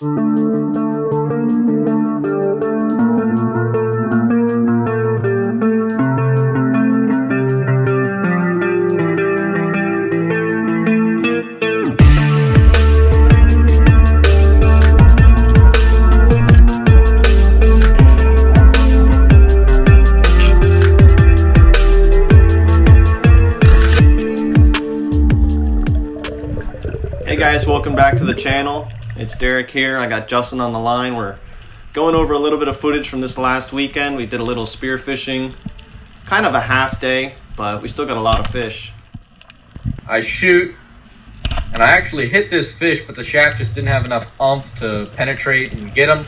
Hey guys, welcome back to the channel. It's Derek here. I got Justin on the line. We're going over a little bit of footage from this last weekend. We did a little spearfishing, kind of a half day, but we still got a lot of fish. I shoot, and I actually hit this fish, but the shaft just didn't have enough oomph to penetrate and get him.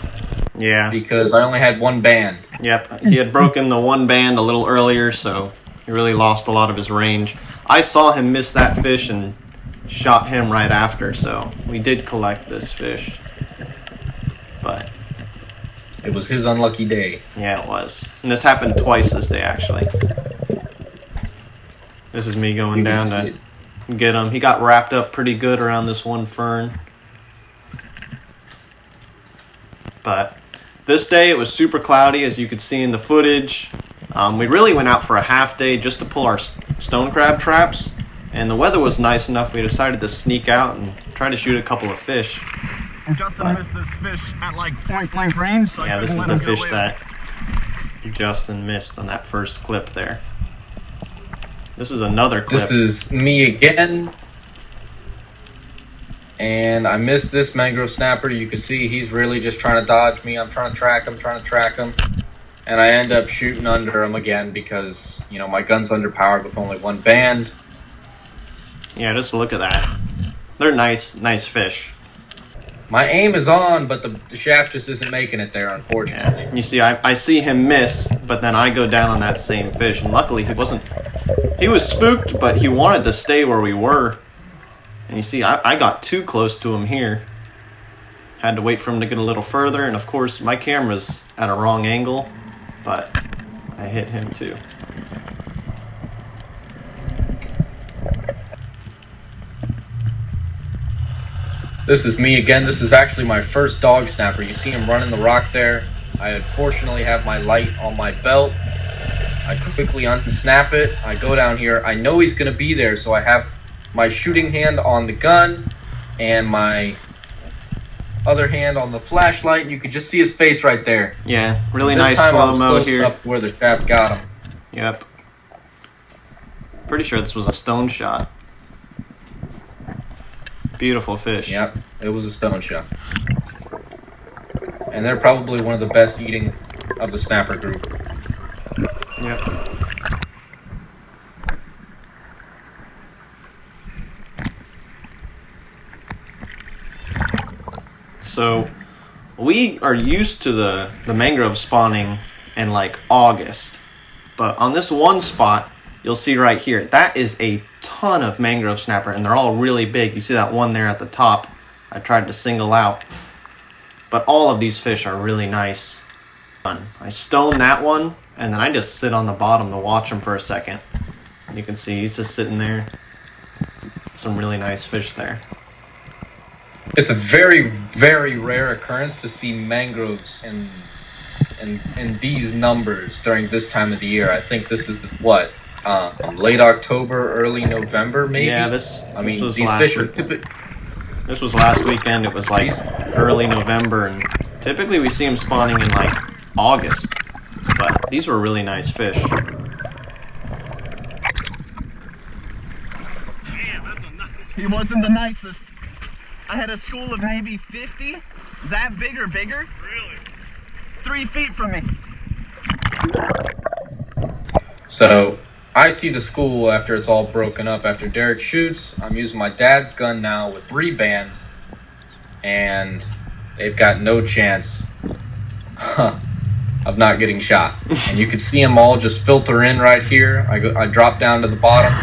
Yeah. Because I only had one band. Yep, he had broken the one band a little earlier, so he really lost a lot of his range. I saw him miss that fish and shot him right after, so we did collect this fish. But it was his unlucky day. Yeah, it was. And this happened twice this day, actually. This is me going down to get him. He got wrapped up pretty good around this one fern. But this day it was super cloudy, as you could see in the footage. We really went out for a half day just to pull our stone crab traps. And the weather was nice enough, we decided to sneak out and try to shoot a couple of fish. And Justin missed this fish at like point blank range, so yeah, this is the fish that Justin missed on that first clip there. This is another clip. This is me again. And I missed this mangrove snapper. You can see he's really just trying to dodge me. I'm trying to track him, And I end up shooting under him again because, you know, my gun's underpowered with only one band. Yeah, just look at that. They're nice fish. My aim is on, but the shaft just isn't making it there, unfortunately. Yeah. You see, I see him miss, but then I go down on that same fish, and luckily he wasn't... He was spooked, but he wanted to stay where we were. And you see, I got too close to him here. Had to wait for him to get a little further, and of course, my camera's at a wrong angle, but I hit him too. This is me again. This is actually my first dog snapper. You see him running the rock there. I unfortunately have my light on my belt. I quickly unsnap it. I go down here. I know he's going to be there, so I have my shooting hand on the gun and my other hand on the flashlight. You can just see his face right there. Yeah, really nice slow-mo here. Enough where the shaft got him. Yep. Pretty sure this was a stone shot. Beautiful fish. Yep, it was a stone shot. And they're probably one of the best eating of the snapper group. Yep. So, we are used to the mangrove spawning in like August. But on this one spot, you'll see right here, that is a ton of mangrove snapper, and they're all really big. You see that one there at the top I tried to single out. But all of these fish are really nice. I stone that one, and then I just sit on the bottom to watch him for a second. You can see he's just sitting there. Some really nice fish there. It's a very, very rare occurrence to see mangroves in these numbers during this time of the year. I think this is what? Late October, early November, maybe? Yeah, these fish are typically... This was last weekend. It was like early November, and typically we see them spawning in like August. But these were really nice fish. He wasn't the nicest. I had a school of maybe 50, that big or bigger. Really? 3 feet from me. So, I see the school after it's all broken up. After Derek shoots, I'm using my dad's gun now with 3 bands. And they've got no chance of not getting shot. And you can see them all just filter in right here. I drop down to the bottom.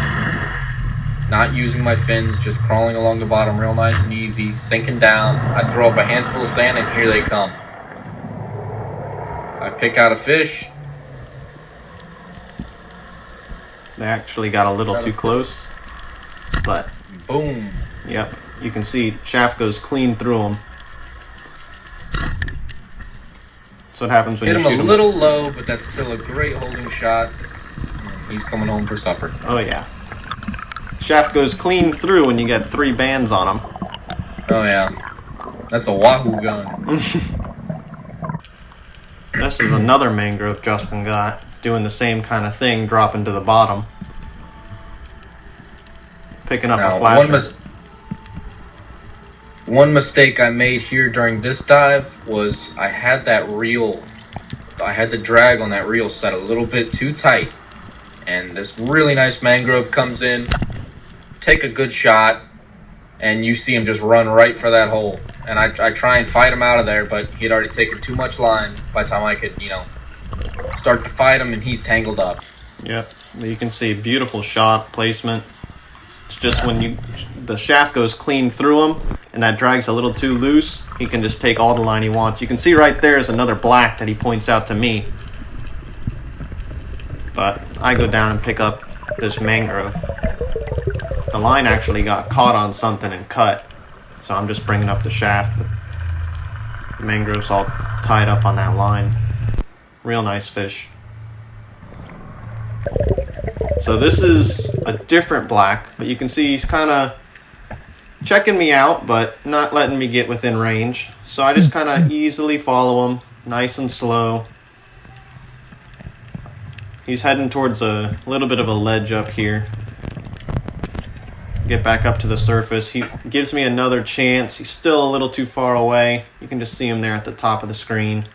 Not using my fins, just crawling along the bottom real nice and easy, sinking down. I throw up a handful of sand and here they come. I pick out a fish. They actually got a little too close, but boom. Yep, you can see shaft goes clean through them. That's what happens when Hit you him shoot a little low, but that's still a great holding shot. And he's coming home for supper. Oh yeah. Shaft goes clean through when you get 3 bands on him. Oh yeah. That's a Wahoo gun. This is another mangrove Justin got, doing the same kind of thing, dropping to the bottom. Picking up a flasher. One mistake I made here during this dive was I had the drag on that reel set a little bit too tight. And this really nice mangrove comes in, take a good shot, and you see him just run right for that hole. And I try and fight him out of there, but he'd already taken too much line by the time I could, start to fight him, and he's tangled up. Yep, you can see beautiful shot placement. It's just when the shaft goes clean through him, and that drag's a little too loose, he can just take all the line he wants. You can see right there is another black that he points out to me. But I go down and pick up this mangrove. The line actually got caught on something and cut, so I'm just bringing up the shaft. The mangrove's all tied up on that line. Real nice fish. So this is a different black, but you can see he's kind of checking me out, but not letting me get within range. So I just kind of easily follow him, nice and slow. He's heading towards a little bit of a ledge up here. Get back up to the surface. He gives me another chance. He's still a little too far away. You can just see him there at the top of the screen.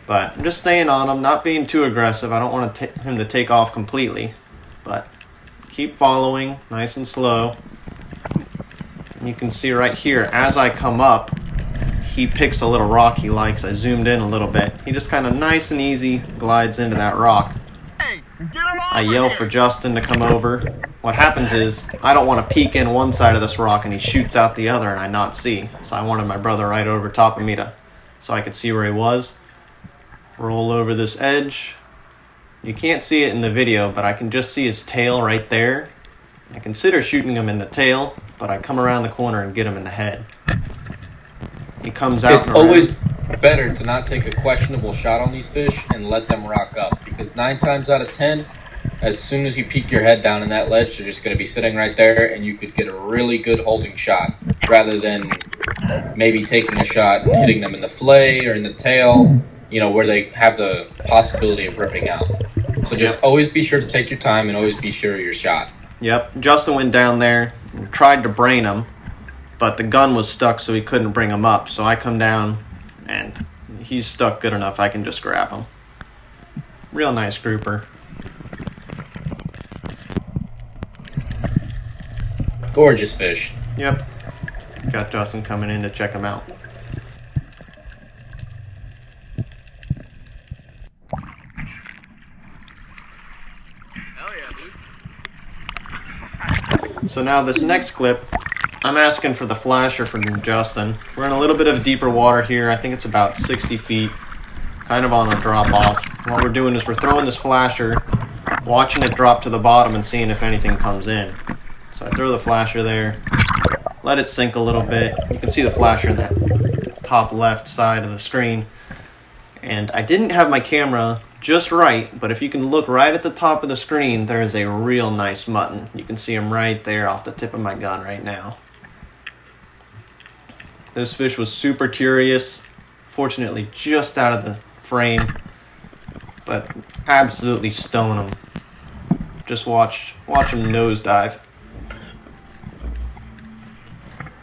But I'm just staying on him, not being too aggressive. I don't want him to take off completely. But keep following, nice and slow. And you can see right here, as I come up, he picks a little rock he likes. I zoomed in a little bit. He just kind of nice and easy glides into that rock. Hey, get him over I yell here. for Justin to come over. What happens is, I don't want to peek in one side of this rock and he shoots out the other and I not see. So I wanted my brother right over top of me so I could see where he was. Roll over this edge. You can't see it in the video, but I can just see his tail right there. I consider shooting him in the tail, but I come around the corner and get him in the head. He comes out. It's always better to not take a questionable shot on these fish and let them rock up, because 9 times out of 10, as soon as you peek your head down in that ledge, they're just going to be sitting right there, and you could get a really good holding shot, rather than maybe taking a shot and hitting them in the fillet or in the tail, where they have the possibility of ripping out. So just always be sure to take your time and always be sure of your shot. Yep, Justin went down there and tried to brain him, but the gun was stuck so he couldn't bring him up. So I come down and he's stuck good enough I can just grab him. Real nice grouper. Gorgeous fish. Yep, got Justin coming in to check him out. So now this next clip, I'm asking for the flasher from Justin. We're in a little bit of deeper water here. I think it's about 60 feet, kind of on a drop off. What we're doing is we're throwing this flasher, watching it drop to the bottom and seeing if anything comes in. So I throw the flasher there, let it sink a little bit. You can see the flasher in that top left side of the screen. And I didn't have my camera just right, but if you can look right at the top of the screen, there is a real nice mutton. You can see him right there off the tip of my gun right now. This fish was super curious, fortunately just out of the frame, but absolutely stone him. Just watch him nosedive.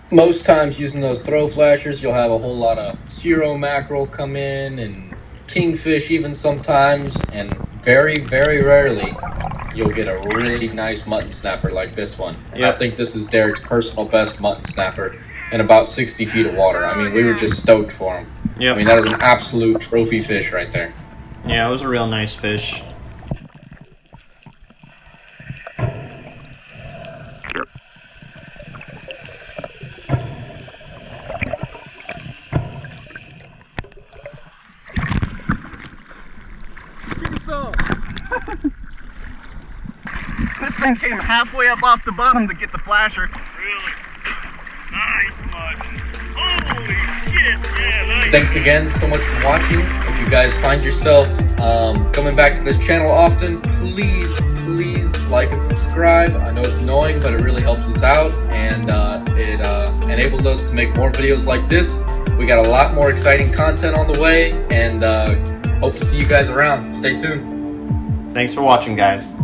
Most times using those throw flashers, you'll have a whole lot of zero mackerel come in, and kingfish even sometimes, and very, very rarely you'll get a really nice mutton snapper like this one. Yep. I think this is Derek's personal best mutton snapper in about 60 feet of water. I mean, we were just stoked for him. Yep. I mean, that is an absolute trophy fish right there. Yeah, it was a real nice fish. This thing came halfway up off the bottom to get the flasher. Really? Nice mutton. Holy shit, yeah, Thanks again so much for watching. If you guys find yourself coming back to this channel often, please like and subscribe. I know it's annoying, but it really helps us out, and it enables us to make more videos like this. We got a lot more exciting content on the way, and hope to see you guys around. Stay tuned. Thanks for watching, guys.